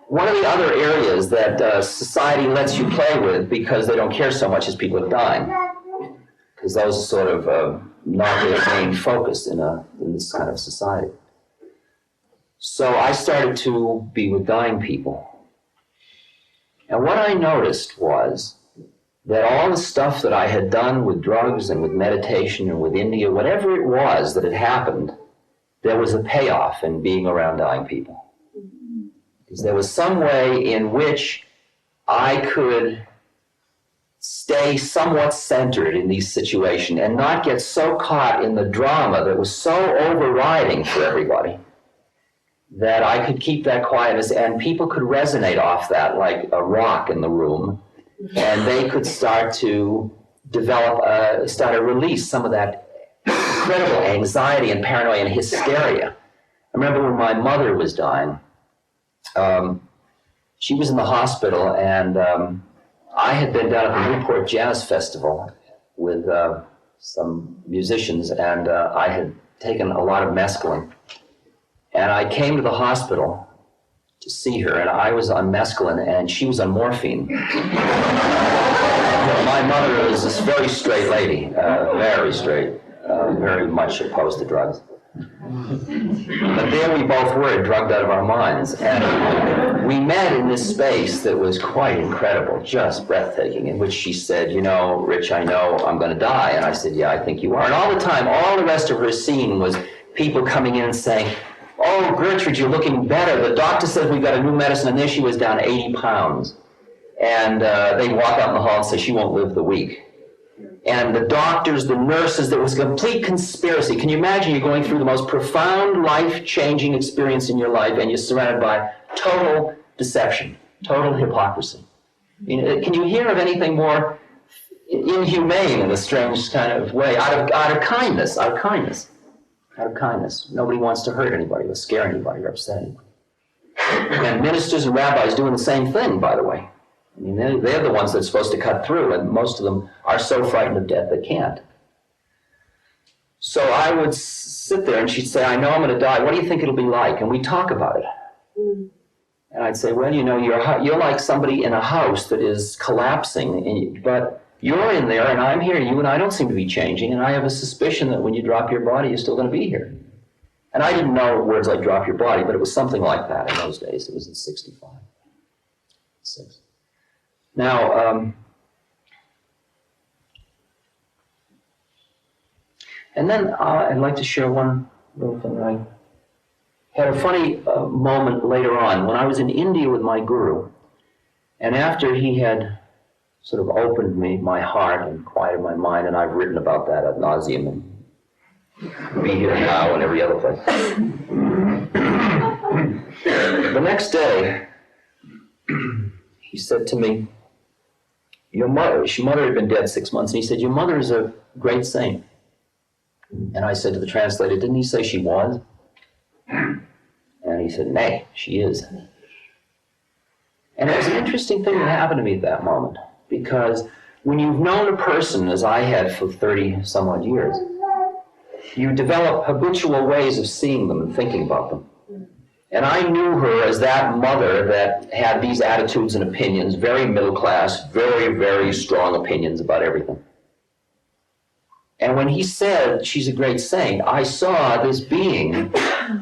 One of the other areas that society lets you play with because they don't care so much is people are dying. Because those are sort of not their main focus in this kind of society. So I started to be with dying people. And what I noticed was that all the stuff that I had done with drugs and with meditation and with India, whatever it was that had happened, there was a payoff in being around dying people. Because there was some way in which I could stay somewhat centered in these situations and not get so caught in the drama that was so overriding for everybody that I could keep that quietness and people could resonate off that like a rock in the room, and they could start to develop, start to release some of that incredible anxiety and paranoia and hysteria. I remember when my mother was dying, she was in the hospital, and I had been down at the Newport Jazz Festival with some musicians, and I had taken a lot of mescaline. And I came to the hospital to see her, and I was on mescaline, and she was on morphine. My mother was this very straight lady, very straight, very much opposed to drugs. But there we both were, drugged out of our minds. And we met in this space that was quite incredible, just breathtaking, in which she said, you know, Rich, I know I'm going to die. And I said, yeah, I think you are. And all the time, all the rest of her scene was people coming in and saying, oh, Gertrude, you're looking better. The doctor says we've got a new medicine. And there she was down 80 pounds. And they'd walk out in the hall and say, she won't live the week. And the doctors, the nurses, there was a complete conspiracy. Can you imagine you're going through the most profound, life-changing experience in your life, and you're surrounded by total deception, total hypocrisy? I mean, can you hear of anything more inhumane in a strange kind of way? Out of kindness. Nobody wants to hurt anybody or scare anybody or upset anybody. And ministers and rabbis doing the same thing, by the way. I mean, they're the ones that are supposed to cut through, and most of them are so frightened of death they can't. So I would sit there, and she'd say, I know I'm going to die. What do you think it'll be like? And we'd talk about it. And I'd say, well, you know, you're like somebody in a house that is collapsing, but you're in there, and I'm here. You and I don't seem to be changing, and I have a suspicion that when you drop your body, you're still going to be here. And I didn't know words like drop your body, but it was something like that in those days. It was in 65. 6. Now, and then I'd like to share one little thing. I had a funny moment later on when I was in India with my guru, and after he had sort of opened my heart and quieted my mind, and I've written about that ad nauseum and Be Here Now and every other place. The next day, he said to me, your mother had been dead 6 months, and he said, your mother is a great saint. And I said to the translator, didn't he say she was? And he said, nay, she is. And it was an interesting thing that happened to me at that moment, because when you've known a person, as I had for 30 some odd years, you develop habitual ways of seeing them and thinking about them. And I knew her as that mother that had these attitudes and opinions, very middle class, very, very strong opinions about everything. And when he said she's a great saint, I saw this being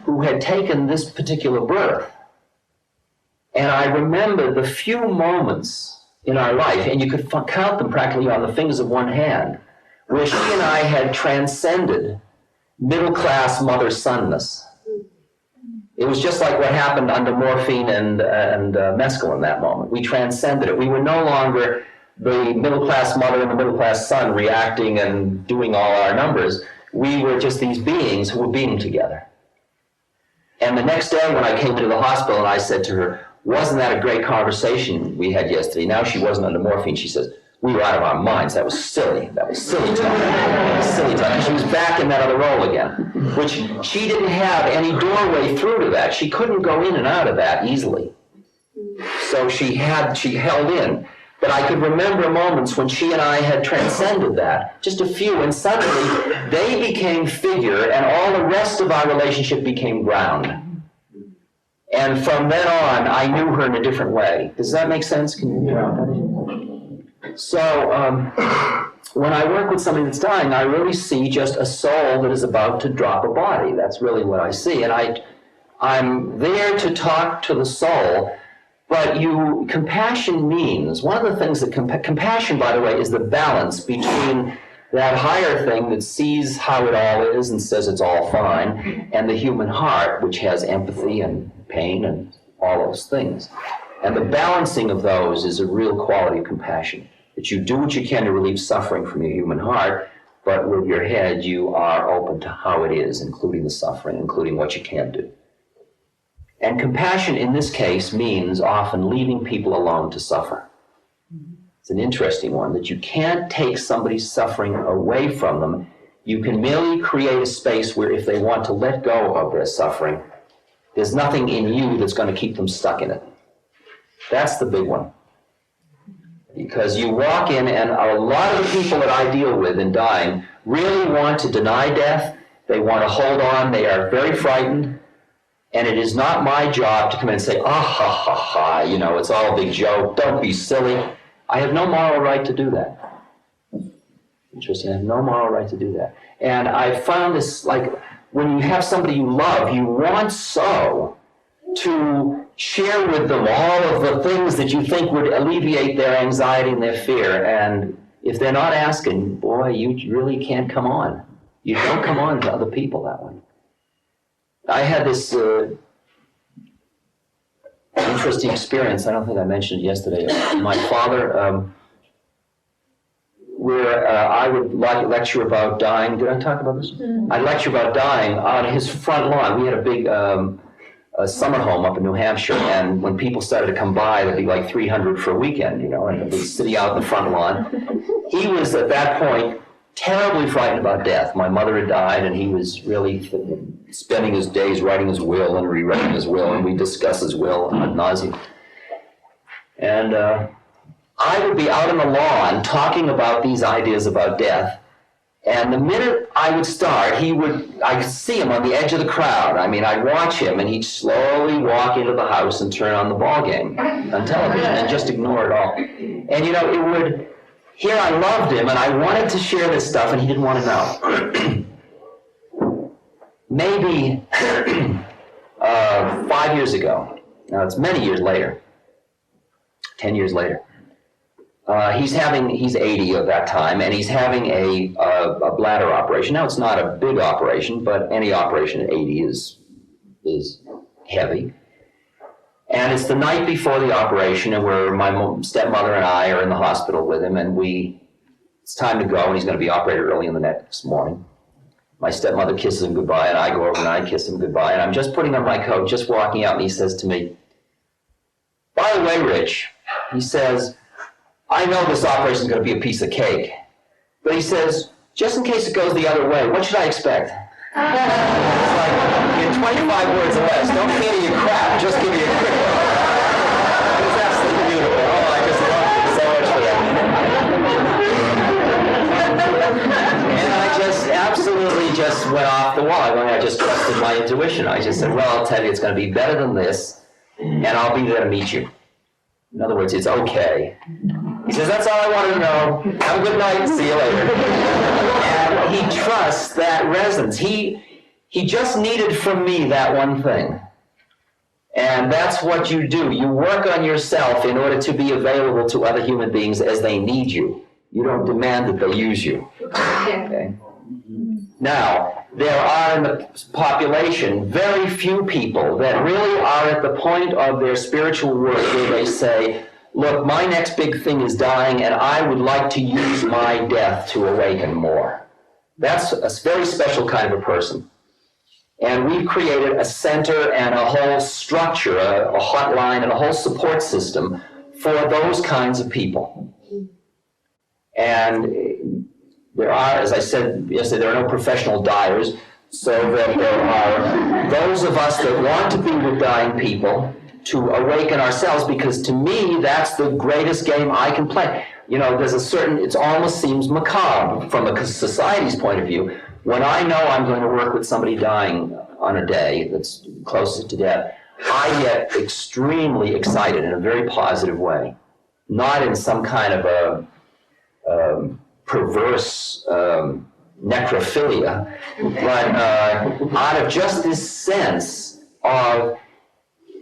who had taken this particular birth. And I remembered the few moments in our life, and you could count them practically on the fingers of one hand, where she and I had transcended middle-class mother-sonness. It was just like what happened under morphine and mescaline that moment. We transcended it. We were no longer the middle-class mother and the middle-class son reacting and doing all our numbers. We were just these beings who were being together. And the next day when I came into the hospital and I said to her, wasn't that a great conversation we had yesterday? Now she wasn't under morphine. She says, we were out of our minds. That was silly. That was silly talk. Silly talk. And she was back in that other role again, which she didn't have any doorway through to that. She couldn't go in and out of that easily. So she held in. But I could remember moments when she and I had transcended that, just a few, and suddenly they became figure, and all the rest of our relationship became ground. And from then on, I knew her in a different way. Does that make sense? Can you So, when I work with somebody that's dying, I really see just a soul that is about to drop a body. That's really what I see. And I'm there to talk to the soul, but compassion means, one of the things that, compassion, by the way, is the balance between that higher thing that sees how it all is and says it's all fine, and the human heart, which has empathy and pain and all those things. And the balancing of those is a real quality of compassion. That you do what you can to relieve suffering from your human heart, but with your head you are open to how it is, including the suffering, including what you can't do. And compassion in this case means often leaving people alone to suffer. It's an interesting one, that you can't take somebody's suffering away from them. You can merely create a space where if they want to let go of their suffering, there's nothing in you that's going to keep them stuck in it. That's the big one. Because you walk in, and a lot of the people that I deal with in dying really want to deny death. They want to hold on. They are very frightened. And it is not my job to come in and say, ah, ha, ha, ha, it's all a big joke. Don't be silly. I have no moral right to do that. Interesting. I have no moral right to do that. And I found this, like, when you have somebody you love, you want so to share with them all of the things that you think would alleviate their anxiety and their fear. And if they're not asking, boy, you really can't come on. You don't come on to other people that way. I had this interesting experience. I don't think I mentioned it yesterday. My father, where I would lecture about dying. Did I talk about this? I'd lecture about dying on his front lawn. We had a big summer home up in New Hampshire, and when people started to come by, there'd be like 300 for a weekend, and they'd be sitting out in the front lawn. He was, at that point, terribly frightened about death. My mother had died, and he was really spending his days writing his will and rewriting his will, and we discuss his will ad nauseum. And I would be out on the lawn talking about these ideas about death, and the minute I would start, I could see him on the edge of the crowd. I mean, I'd watch him, and he'd slowly walk into the house and turn on the ball game on television and just ignore it all. And it would, here I loved him, and I wanted to share this stuff, and he didn't want to know. Maybe 5 years ago, now it's many years later, 10 years later, he's 80 at that time, and he's having a bladder operation. Now, it's not a big operation, but any operation at 80 is heavy. And it's the night before the operation, and my stepmother and I are in the hospital with him, and it's time to go, and he's going to be operated early in the next morning. My stepmother kisses him goodbye, and I go over and I kiss him goodbye, and I'm just putting on my coat, just walking out, and he says to me, "By the way, Rich," he says, "I know this operation is going to be a piece of cake." But he says, "Just in case it goes the other way, what should I expect?" It's like, in 25 words or less, don't give me your crap, just give me a quick one. It's absolutely beautiful. Oh, I just love it so much for that. And I just absolutely just went off the wall. I just trusted my intuition. I just said, well, I'll tell you, it's going to be better than this, and I'll be there to meet you. In other words, it's okay. He says, that's all I wanted to know. Have a good night. See you later. And he trusts that resonance. He just needed from me that one thing. And that's what you do. You work on yourself in order to be available to other human beings as they need you. You don't demand that they'll use you. Okay? Now, there are in the population very few people that really are at the point of their spiritual work where they say, look, my next big thing is dying, and I would like to use my death to awaken more. That's a very special kind of a person. And we've created a center and a whole structure, a hotline and a whole support system for those kinds of people. And there are, as I said yesterday, there are no professional dyers, so that there are those of us that want to be with dying people to awaken ourselves, because to me, that's the greatest game I can play. There's it almost seems macabre from a society's point of view. When I know I'm going to work with somebody dying on a day that's closest to death, I get extremely excited in a very positive way, not in some kind of a perverse necrophilia, but out of just this sense of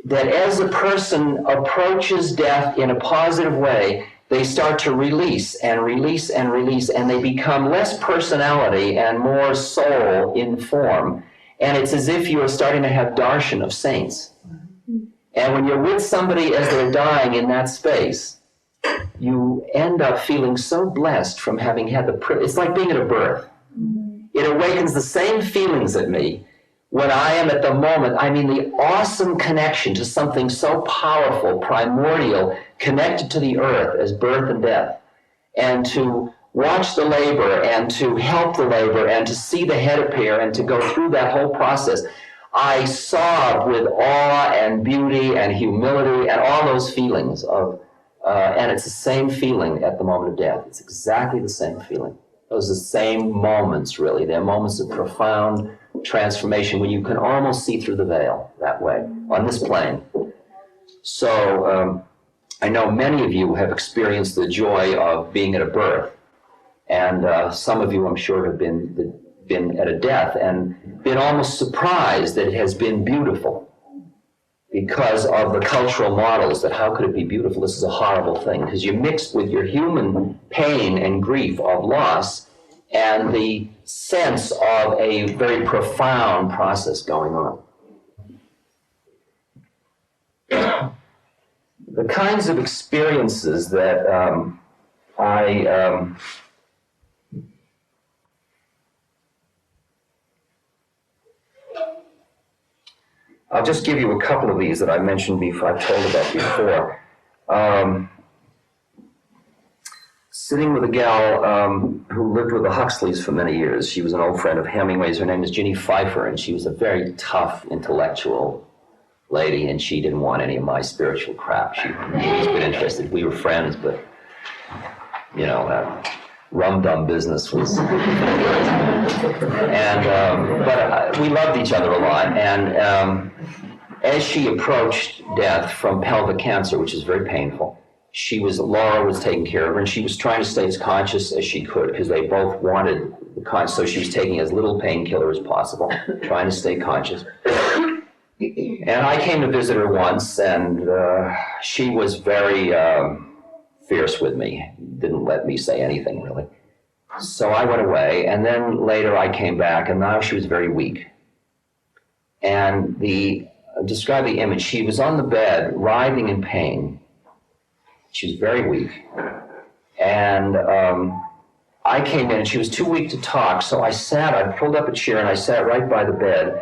that as a person approaches death in a positive way, they start to release and release and release, and they become less personality and more soul in form. And it's as if you are starting to have darshan of saints. And when you're with somebody as they're dying in that space, you end up feeling so blessed from having had it's like being at a birth. It awakens the same feelings at me when I am at the moment. I mean, the awesome connection to something so powerful, primordial, connected to the earth as birth and death, and to watch the labor and to help the labor and to see the head appear and to go through that whole process. I sob with awe and beauty and humility and all those feelings of, and it's the same feeling at the moment of death. It's exactly the same feeling. Those are the same moments, really. They're moments of profound transformation when you can almost see through the veil that way on this plane. So I know many of you have experienced the joy of being at a birth, and some of you, I'm sure, have been at a death and been almost surprised that it has been beautiful because of the cultural models that how could it be beautiful? This is a horrible thing, because you're mixed with your human pain and grief of loss and the sense of a very profound process going on. The kinds of experiences that I'll just give you a couple of these that I mentioned before, I've told about before. Sitting with a gal who lived with the Huxleys for many years. She was an old friend of Hemingway's. Her name is Ginny Pfeiffer, and she was a very tough intellectual lady, and she didn't want any of my spiritual crap. She's been interested. We were friends, but, you know, that rum-dum business was... but we loved each other a lot, and as she approached death from pelvic cancer, which is very painful, Laura was taking care of her, and she was trying to stay as conscious as she could, because they both wanted the so she was taking as little painkiller as possible, trying to stay conscious. And I came to visit her once, and she was very fierce with me, didn't let me say anything, really. So I went away, and then later I came back, and now she was very weak. And describe the image. She was on the bed, writhing in pain. She was very weak. And I came in, and she was too weak to talk, so I pulled up a chair, and I sat right by the bed,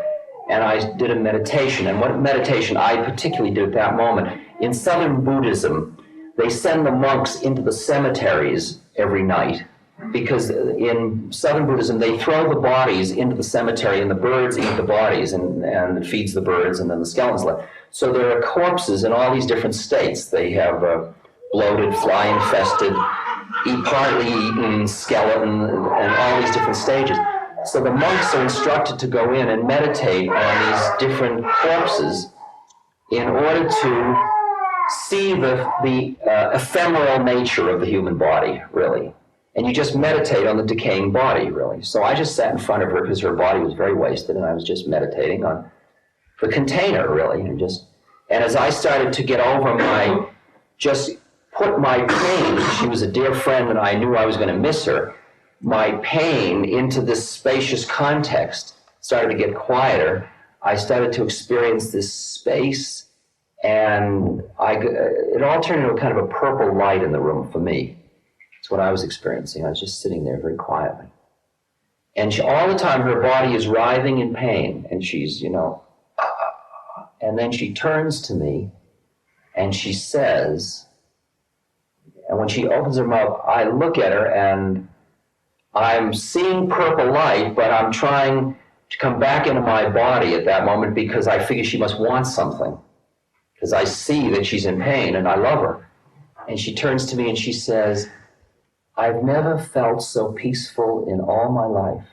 and I did a meditation. And what meditation I particularly did at that moment, in Southern Buddhism, they send the monks into the cemeteries every night, because in Southern Buddhism, they throw the bodies into the cemetery, and the birds eat the bodies, and it feeds the birds, and then the skeletons left. So there are corpses in all these different states. They have bloated, fly-infested, partly eaten skeleton, and all these different stages. So the monks are instructed to go in and meditate on these different corpses in order to see the ephemeral nature of the human body, really. And you just meditate on the decaying body, really. So I just sat in front of her because her body was very wasted, and I was just meditating on the container, really. And as I started to get over put my pain, she was a dear friend and I knew I was going to miss her, my pain into this spacious context started to get quieter. I started to experience this space, and it all turned into a kind of a purple light in the room for me. That's what I was experiencing. I was just sitting there very quietly. And all the time her body is writhing in pain, and she's, and then she turns to me and she says, and when she opens her mouth, I look at her and I'm seeing purple light, but I'm trying to come back into my body at that moment because I figure she must want something, because I see that she's in pain and I love her. And she turns to me and she says, I've never felt so peaceful in all my life.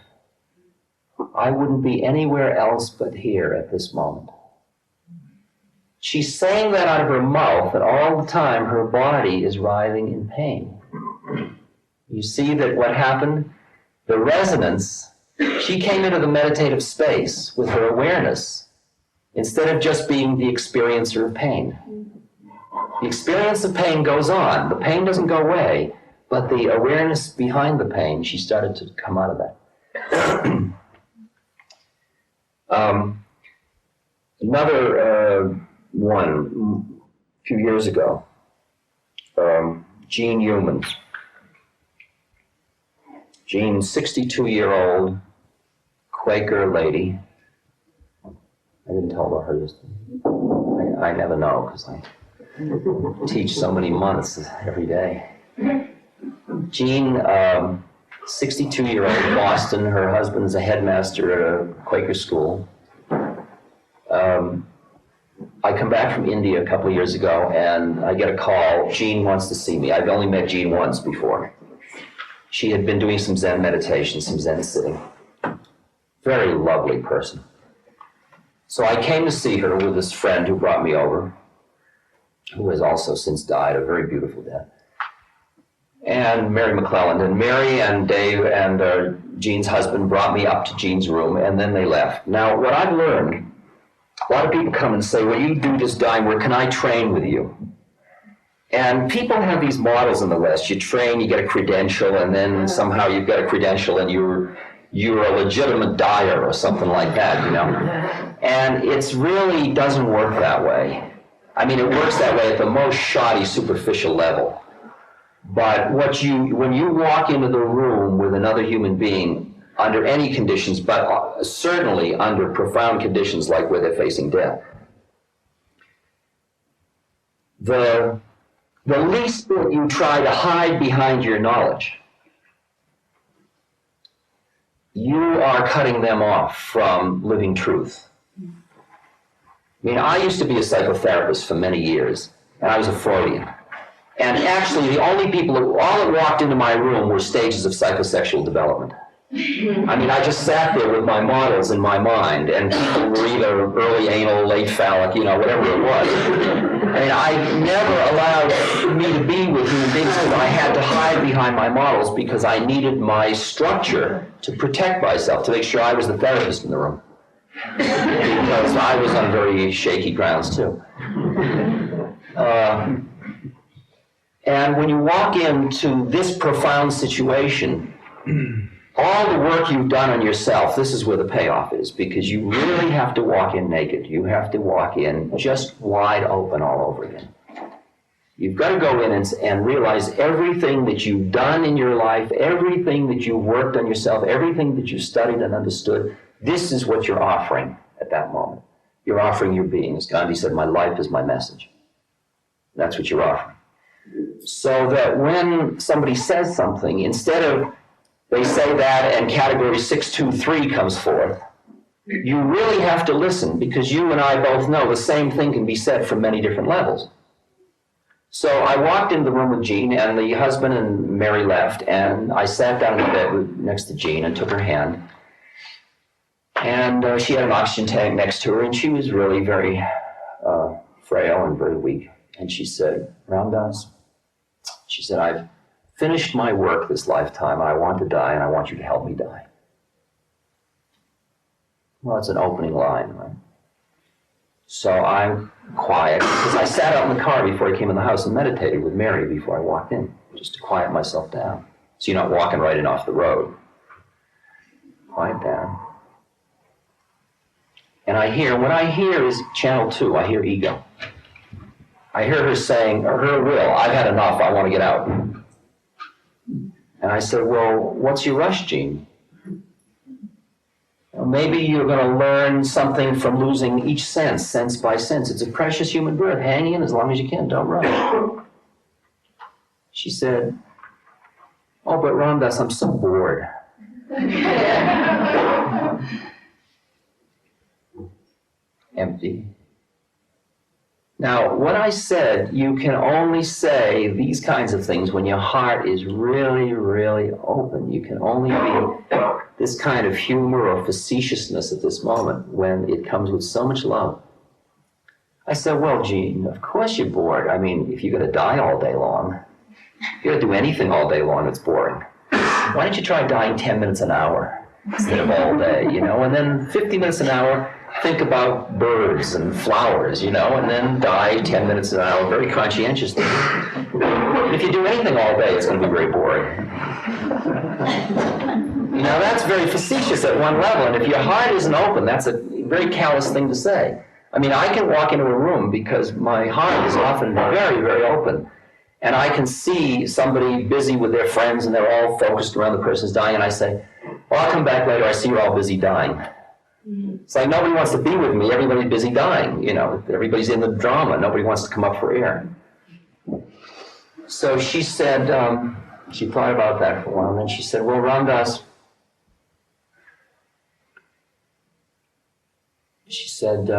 I wouldn't be anywhere else but here at this moment. She's saying that out of her mouth, and all the time her body is writhing in pain. You see that what happened? The resonance, she came into the meditative space with her awareness instead of just being the experiencer of pain. The experience of pain goes on. The pain doesn't go away, but the awareness behind the pain, she started to come out of that. Another one, a few years ago, Jean Humans. Jean, 62-year-old Quaker lady. I didn't tell about her this. I never know because I teach so many months every day. Jean, 62-year-old Boston. Her husband's a headmaster at a Quaker school. I come back from India a couple of years ago and I get a call. Jean wants to see me. I've only met Jean once before. She had been doing some Zen meditation, some Zen sitting. Very lovely person. So I came to see her with this friend who brought me over, who has also since died, a very beautiful death. And Mary McClelland. And Mary and Dave and Jean's husband brought me up to Jean's room, and then they left. Now, what I've learned, a lot of people come and say, well, you do this dying work, can I train with you? And people have these models in the West. You train, you get a credential, and then somehow you've got a credential and you're a legitimate dyer or something like that, you know. And it really doesn't work that way. I mean, it works that way at the most shoddy, superficial level. But when you walk into the room with another human being, under any conditions, but certainly under profound conditions like where they're facing death, the least bit you try to hide behind your knowledge, you are cutting them off from living truth. I mean, I used to be a psychotherapist for many years, and I was a Freudian. And actually, the only people all that walked into my room were stages of psychosexual development. I mean, I just sat there with my models in my mind, and people were either early anal, late phallic, you know, whatever it was. I mean, I never allowed me to be with human beings because I had to hide behind my models because I needed my structure to protect myself, to make sure I was the therapist in the room. Because I was on very shaky grounds, too. And when you walk into this profound situation, all the work you've done on yourself, this is where the payoff is, because you really have to walk in naked. You have to walk in just wide open all over again. You've got to go in and realize everything that you've done in your life, everything that you've worked on yourself, everything that you've studied and understood, this is what you're offering at that moment. You're offering your being. As Gandhi said, my life is my message. That's what you're offering. So that when somebody says something, instead of they say that and category 623 comes forth, you really have to listen, because you and I both know the same thing can be said from many different levels. So I walked into the room with Jean, and the husband and Mary left, and I sat down in the bed next to Jean and took her hand. And she had an oxygen tank next to her, and she was really very frail and very weak. And she said, Ram Dass, she said, I've finished my work this lifetime. I want to die, and I want you to help me die. Well, it's an opening line, right? So I'm quiet, because I sat out in the car before I came in the house and meditated with Mary before I walked in, just to quiet myself down. So you're not walking right in off the road. Quiet down. And what I hear is channel 2. I hear ego. I hear her saying, or her will, I've had enough, I want to get out. And I said, well, what's your rush, Jean? Well, maybe you're going to learn something from losing each sense by sense. It's a precious human birth. Hang in as long as you can, don't rush. She said, oh, but Ram Dass, I'm so bored. Empty. Now, when I said you can only say these kinds of things when your heart is really, really open, you can only be this kind of humor or facetiousness at this moment when it comes with so much love. I said, well, Gene, of course you're bored. I mean, if you're going to die all day long, if you're going to do anything all day long, it's boring. Why don't you try dying 10 minutes an hour instead of all day, you know? And then 50 minutes an hour, think about birds and flowers, you know, and then die 10 minutes an hour very conscientiously. If you do anything all day, it's going to be very boring. Now, that's very facetious at one level, and if your heart isn't open, that's a very callous thing to say. I mean, I can walk into a room because my heart is often very, very open, and I can see somebody busy with their friends, and they're all focused around the person's dying, and I say, well, I'll come back later, I see you're all busy dying. It's like nobody wants to be with me, everybody's busy dying, you know, everybody's in the drama, nobody wants to come up for air. So she said, she thought about that for a while, and then she said, well, Ram Dass, she said,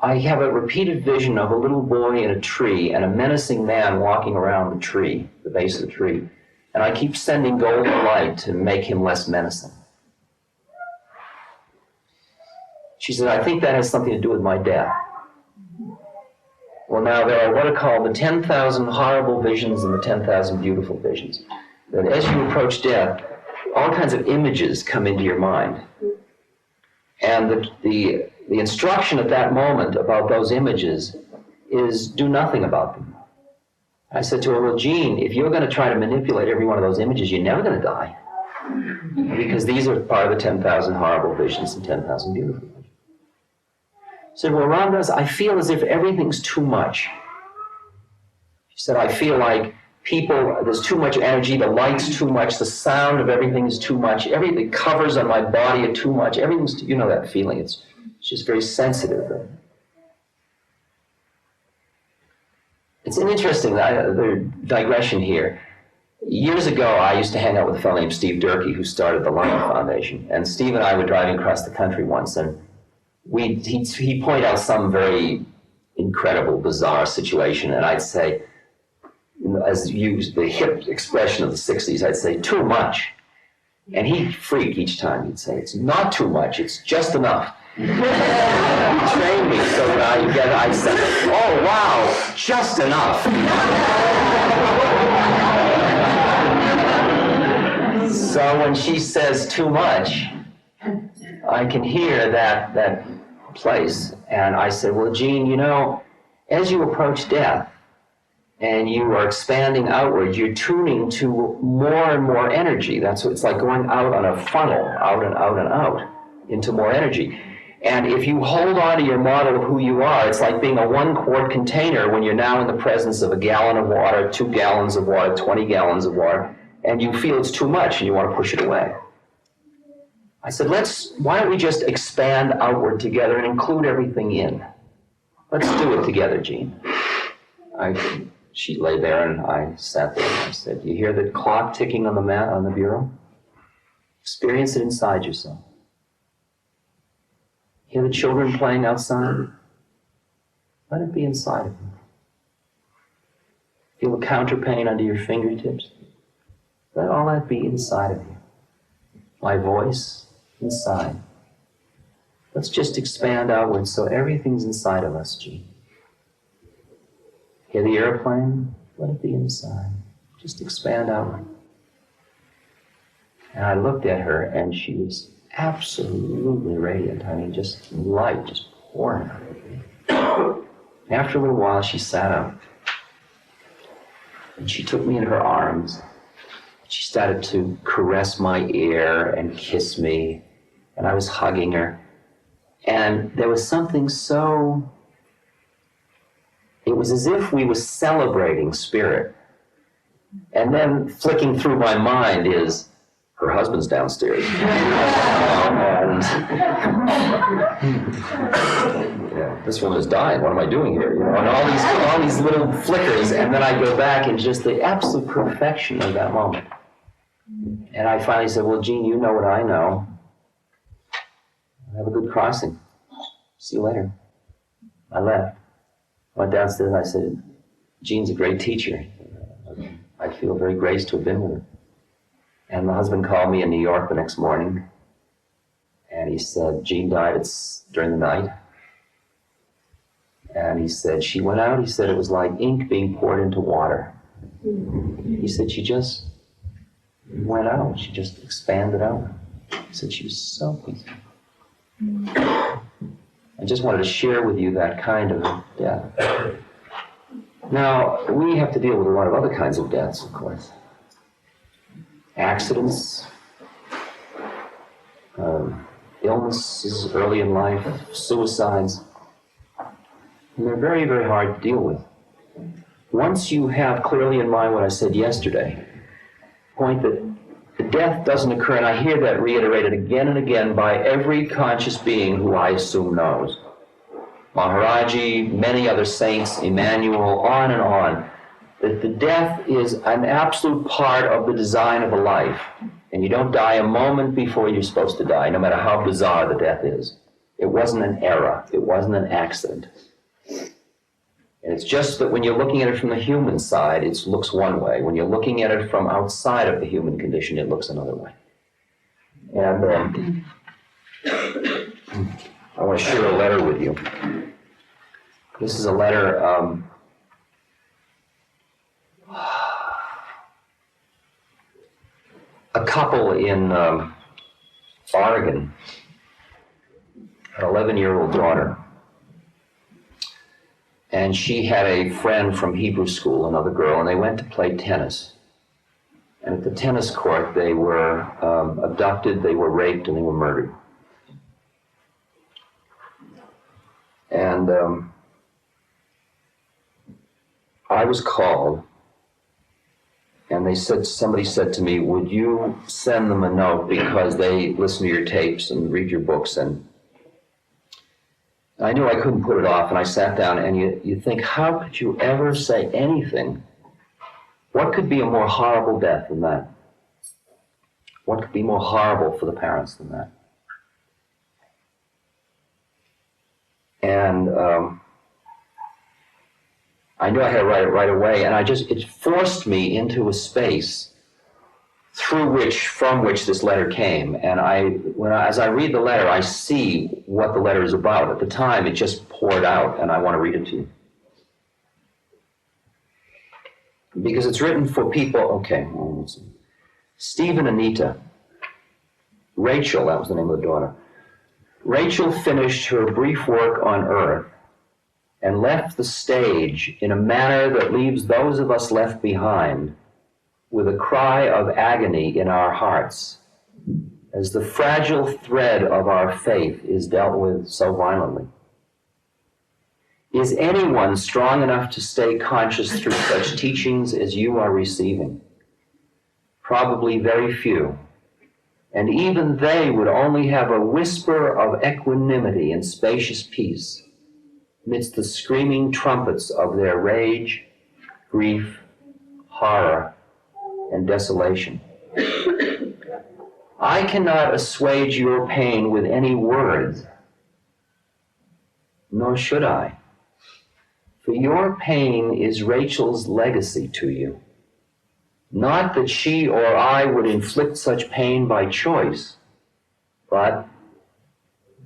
I have a repeated vision of a little boy in a tree and a menacing man walking around the tree, the base of the tree, and I keep sending golden light to make him less menacing. She said, I think that has something to do with my death. Well, now there are what are called the 10,000 horrible visions and the 10,000 beautiful visions. That as you approach death, all kinds of images come into your mind. And the instruction at that moment about those images is do nothing about them. I said to her, well, Gene, if you're going to try to manipulate every one of those images, you're never going to die. Because these are part of the 10,000 horrible visions and 10,000 beautiful visions. She said, well, Ram Dass, I feel as if everything's too much. She said, I feel like there's too much energy, the light's too much, the sound of everything is too much, the covers on my body are too much, everything's, you know that feeling, it's just very sensitive. It's an interesting digression here. Years ago, I used to hang out with a fellow named Steve Durkee, who started the Lion Foundation, and Steve and I were driving across the country once, and he'd point out some very incredible, bizarre situation, and I'd say, as used the hip expression of the 60s, I'd say, too much. And he'd freak each time. He'd say, it's not too much, it's just enough. He trained me so that I'd say, oh, wow, just enough. So when she says too much, I can hear that place. And I said, well, Gene, you know, as you approach death, and you are expanding outward, you're tuning to more and more energy. That's what it's like going out on a funnel, out and out and out, into more energy. And if you hold on to your model of who you are, it's like being a 1-quart container when you're now in the presence of a gallon of water, 2 gallons of water, 20 gallons of water, and you feel it's too much and you want to push it away. I said, why don't we just expand outward together and include everything in? Let's do it together, Gene. She lay there and I sat there and I said, you hear the clock ticking on the mat on the bureau? Experience it inside yourself. Hear the children playing outside? Let it be inside of you. Feel the counter pain under your fingertips? Let all that be inside of you. My voice, inside. Let's just expand outward so everything's inside of us, Gene. Hear the airplane? Let it be inside. Just expand outward. And I looked at her, and she was absolutely radiant. I mean, just light, just pouring out of me. After a little while, she sat up, and she took me in her arms. She started to caress my ear and kiss me, and I was hugging her. And there was something so... It was as if we were celebrating spirit. And then flicking through my mind is, her husband's downstairs. And this woman's dying, what am I doing here? You know, and all these little flickers, and then I go back and just the absolute perfection of that moment. And I finally said, well, Gene, you know what I know. Have a good crossing. See you later. I left. Went downstairs and I said, Jean's a great teacher. I feel very graced to have been with her. And my husband called me in New York the next morning, And he said, Jean died during the night. And he said, she went out, he said it was like ink being poured into water. He said she just went out, she just expanded out. He said she was so peaceful. I just wanted to share with you that kind of death. Now, we have to deal with a lot of other kinds of deaths, of course. Accidents, illnesses early in life, suicides. And they're very, very hard to deal with. Once you have clearly in mind what I said yesterday, point that the death doesn't occur, and I hear that reiterated again and again by every conscious being who I assume knows. Maharaji, many other saints, Emmanuel, on and on, that the death is an absolute part of the design of a life. And you don't die a moment before you're supposed to die, no matter how bizarre the death is. It wasn't an error. It wasn't an accident. And it's just that when you're looking at it from the human side, it looks one way. When you're looking at it from outside of the human condition, it looks another way. And I want to share a letter with you. This is a letter a couple in Oregon, an 11-year-old daughter. And she had a friend from Hebrew school, another girl, and they went to play tennis. And at the tennis court, they were abducted, they were raped, and they were murdered. And I was called, and somebody said to me, would you send them a note because they listen to your tapes and read your books? And I knew I couldn't put it off, and I sat down, and you think, how could you ever say anything? What could be a more horrible death than that? What could be more horrible for the parents than that? And I knew I had to write it right away, and it forced me into a space from which this letter came. And as I read the letter, I see what the letter is about. At the time, it just poured out, and I want to read it to you. Because it's written for people, okay, let's see. Steve and Anita. Rachel, that was the name of the daughter. Rachel finished her brief work on Earth and left the stage in a manner that leaves those of us left behind with a cry of agony in our hearts, as the fragile thread of our faith is dealt with so violently. Is anyone strong enough to stay conscious through such teachings as you are receiving? Probably very few, and even they would only have a whisper of equanimity and spacious peace amidst the screaming trumpets of their rage, grief, horror, and desolation. I cannot assuage your pain with any words, nor should I, for your pain is Rachel's legacy to you. Not that she or I would inflict such pain by choice, but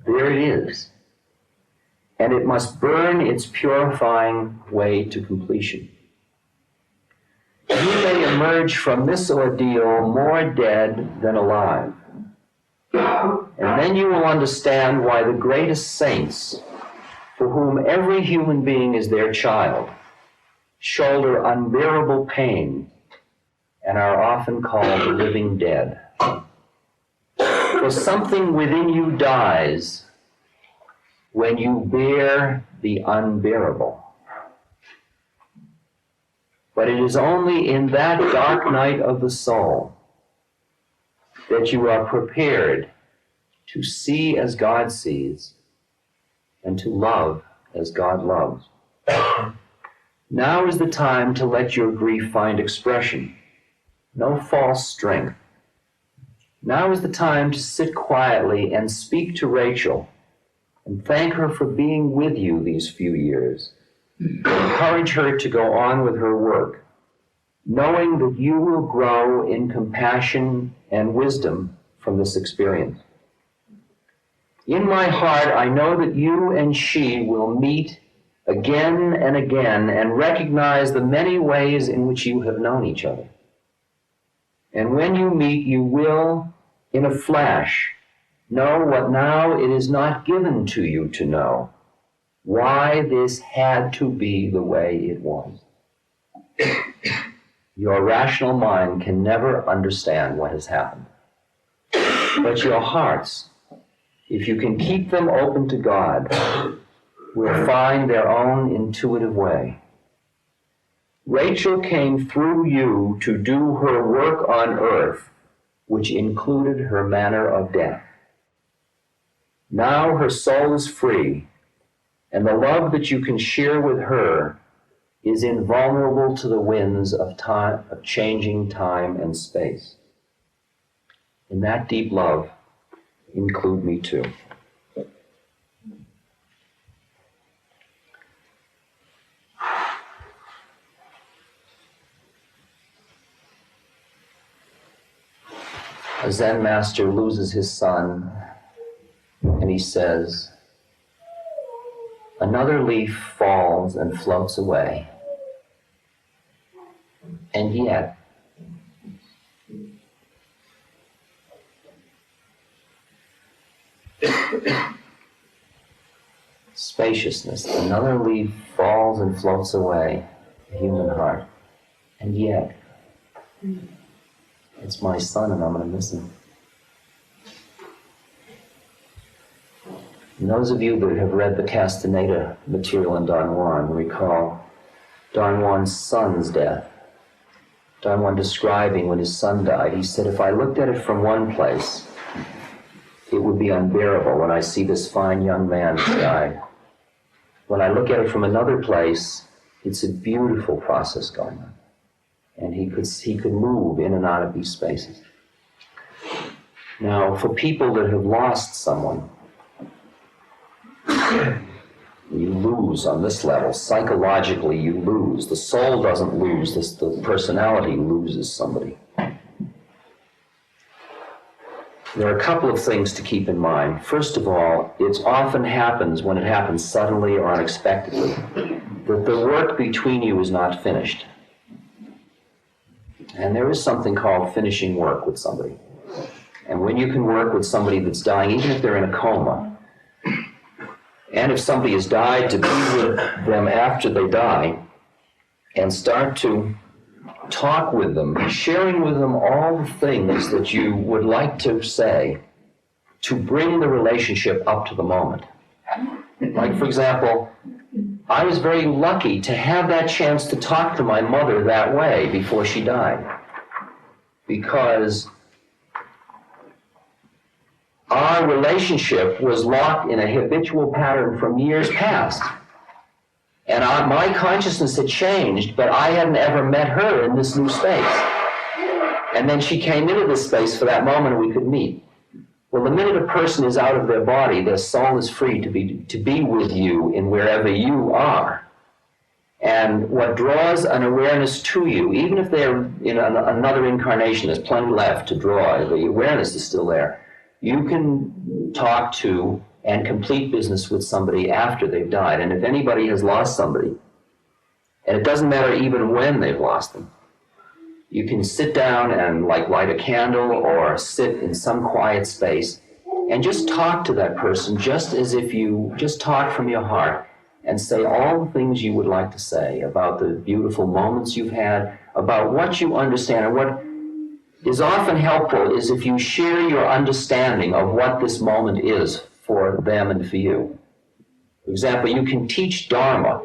there it is, and it must burn its purifying way to completion. You may emerge from this ordeal more dead than alive. And then you will understand why the greatest saints, for whom every human being is their child, shoulder unbearable pain and are often called the living dead. For something within you dies when you bear the unbearable. But it is only in that dark night of the soul that you are prepared to see as God sees and to love as God loves. Now is the time to let your grief find expression, no false strength. Now is the time to sit quietly and speak to Rachel and thank her for being with you these few years. Encourage her to go on with her work, knowing that you will grow in compassion and wisdom from this experience. In my heart, I know that you and she will meet again and again and recognize the many ways in which you have known each other. And when you meet, you will, in a flash, know what now it is not given to you to know, why this had to be the way it was. Your rational mind can never understand what has happened. But your hearts, if you can keep them open to God, will find their own intuitive way. Rachel came through you to do her work on earth, which included her manner of death. Now her soul is free, and the love that you can share with her is invulnerable to the winds of time, of changing time and space. In that deep love, include me too. A Zen master loses his son, and he says, another leaf falls and floats away, and yet spaciousness, another leaf falls and floats away, the human heart, and yet it's my son and I'm going to miss him. And those of you that have read the Castaneda material in Don Juan recall Don Juan's son's death. Don Juan describing when his son died, he said, if I looked at it from one place, it would be unbearable when I see this fine young man die. When I look at it from another place, it's a beautiful process going on. And he could move in and out of these spaces. Now, for people that have lost someone, you lose on this level. Psychologically, you lose. The soul doesn't lose. The personality loses somebody. There are a couple of things to keep in mind. First of all, it often happens when it happens suddenly or unexpectedly that the work between you is not finished. And there is something called finishing work with somebody. And when you can work with somebody that's dying, even if they're in a coma, and if somebody has died, to be with them after they die and start to talk with them, sharing with them all the things that you would like to say to bring the relationship up to the moment. Like, for example, I was very lucky to have that chance to talk to my mother that way before she died, because our relationship was locked in a habitual pattern from years past. And my consciousness had changed, but I hadn't ever met her in this new space. And then she came into this space for that moment and we could meet. Well, the minute a person is out of their body, their soul is free to be with you in wherever you are. And what draws an awareness to you, even if they're in another incarnation, there's plenty left to draw, the awareness is still there. You can talk to and complete business with somebody after they've died. And if anybody has lost somebody, and it doesn't matter even when they've lost them, you can sit down and light a candle or sit in some quiet space and just talk to that person just as if you just talk from your heart and say all the things you would like to say about the beautiful moments you've had, about what you understand. And what is often helpful is if you share your understanding of what this moment is for them and for you. For example, you can teach Dharma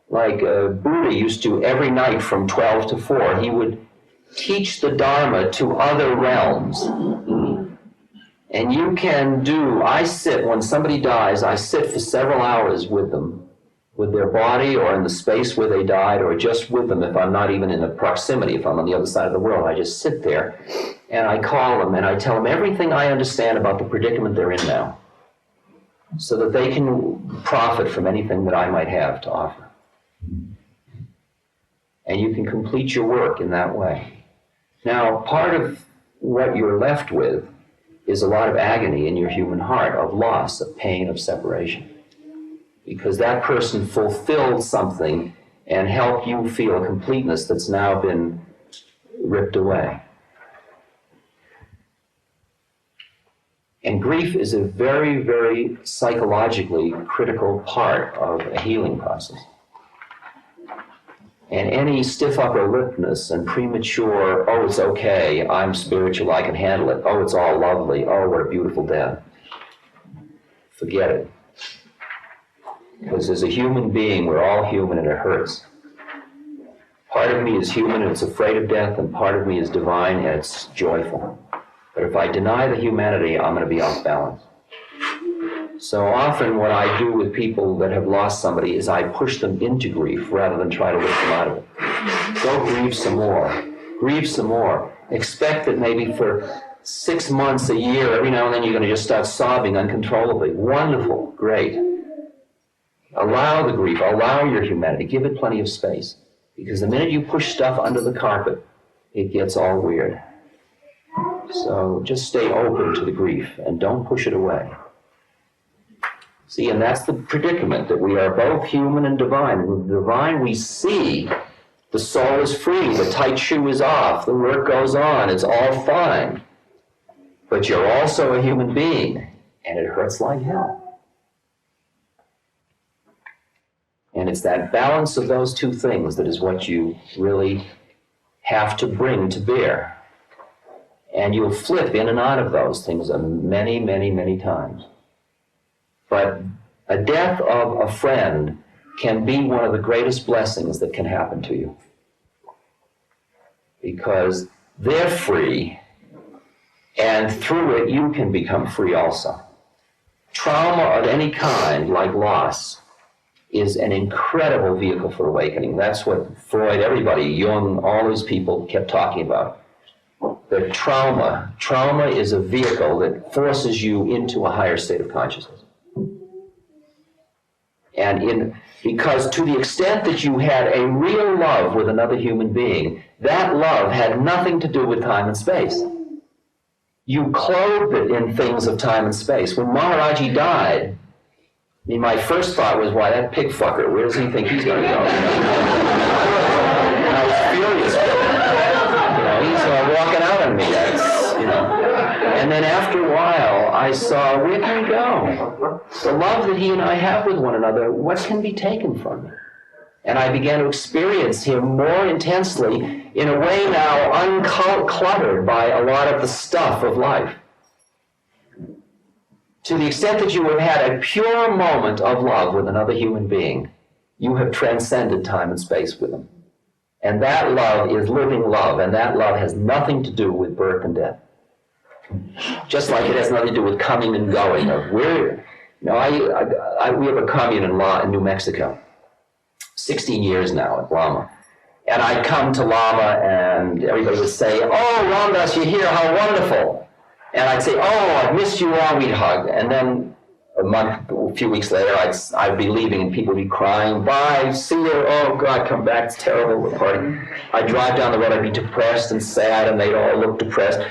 like Buddha used to every night from 12 to 4. He would teach the Dharma to other realms. And you can when somebody dies, I sit for several hours with them, with their body or in the space where they died, or just with them if I'm not even in the proximity, if I'm on the other side of the world. I just sit there and I call them and I tell them everything I understand about the predicament they're in now, so that they can profit from anything that I might have to offer. And you can complete your work in that way. Now, part of what you're left with is a lot of agony in your human heart, of loss, of pain, of separation. Because that person fulfilled something and helped you feel a completeness that's now been ripped away. And grief is a very, very psychologically critical part of a healing process. And any stiff upper lipness and premature, oh, it's okay, I'm spiritual, I can handle it, oh, it's all lovely, oh, what a beautiful death. Forget it. Because as a human being, we're all human and it hurts. Part of me is human and it's afraid of death, and part of me is divine and it's joyful. But if I deny the humanity, I'm going to be off balance. So often what I do with people that have lost somebody is I push them into grief rather than try to lift them out of it. Go grieve some more. Grieve some more. Expect that maybe for 6 months, a year, every now and then you're going to just start sobbing uncontrollably. Wonderful. Great. Allow the grief. Allow your humanity. Give it plenty of space. Because the minute you push stuff under the carpet, it gets all weird. So just stay open to the grief and don't push it away. See, and that's the predicament, that we are both human and divine. With the divine, we see the soul is free, the tight shoe is off, the work goes on, it's all fine. But you're also a human being, and it hurts like hell. And it's that balance of those two things that is what you really have to bring to bear. And you'll flip in and out of those things many, many, many times. But a death of a friend can be one of the greatest blessings that can happen to you. Because they're free, and through it you can become free also. Trauma of any kind, like loss, is an incredible vehicle for awakening. That's what Freud, everybody, Jung, all these people kept talking about. That trauma is a vehicle that forces you into a higher state of consciousness. And because to the extent that you had a real love with another human being, that love had nothing to do with time and space. You clothed it in things of time and space. When Maharaji died, I mean, my first thought was, why, that pig fucker, where does he think he's going to go? And I was furious with him. He's walking out on me. And then after a while, I saw, where can he go? The love that he and I have with one another, what can be taken from him? And I began to experience him more intensely, in a way now uncluttered by a lot of the stuff of life. To the extent that you have had a pure moment of love with another human being, you have transcended time and space with him. And that love is living love, and that love has nothing to do with birth and death. Just like it has nothing to do with coming and going. We have a commune in New Mexico, 16 years now at Lama. And I'd come to Lama and everybody would say, oh, Ram Dass, you're here, how wonderful. And I'd say, oh, I've missed you all, we'd hug. And then a few weeks later, I'd be leaving and people would be crying, bye, see you, oh God, come back, it's terrible, we're partying. I'd drive down the road, I'd be depressed and sad, and they'd all look depressed.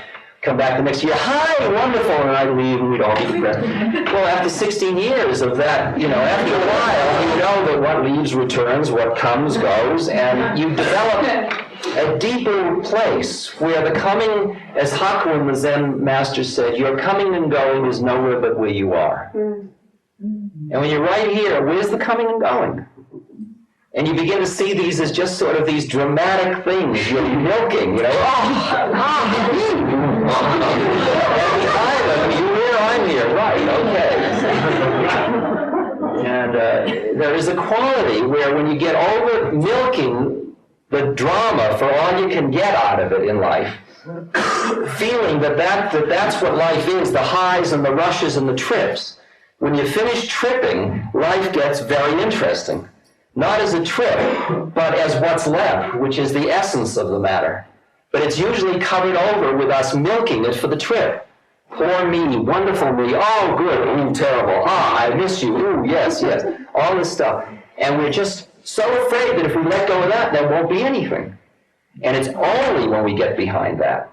Come back the next year, hi, wonderful, and I'd leave and we'd all be depressed. Well, after 16 years of that, after a while, you know that what leaves returns, what comes goes, and you develop a deeper place where the coming, as Hakuin, the Zen master, said, your coming and going is nowhere but where you are. And when you're right here, where's the coming and going? And you begin to see these as just sort of these dramatic things. You're milking, And the island, you here, I'm here, right, okay. And there is a quality where when you get over milking the drama for all you can get out of it in life, feeling that's what life is, the highs and the rushes and the trips. When you finish tripping, life gets very interesting. Not as a trip, but as what's left, which is the essence of the matter. But it's usually covered over with us milking it for the trip. Poor me, wonderful me, oh good, ooh, terrible, I miss you, ooh, yes, all this stuff. And we're just so afraid that if we let go of that, there won't be anything. And it's only when we get behind that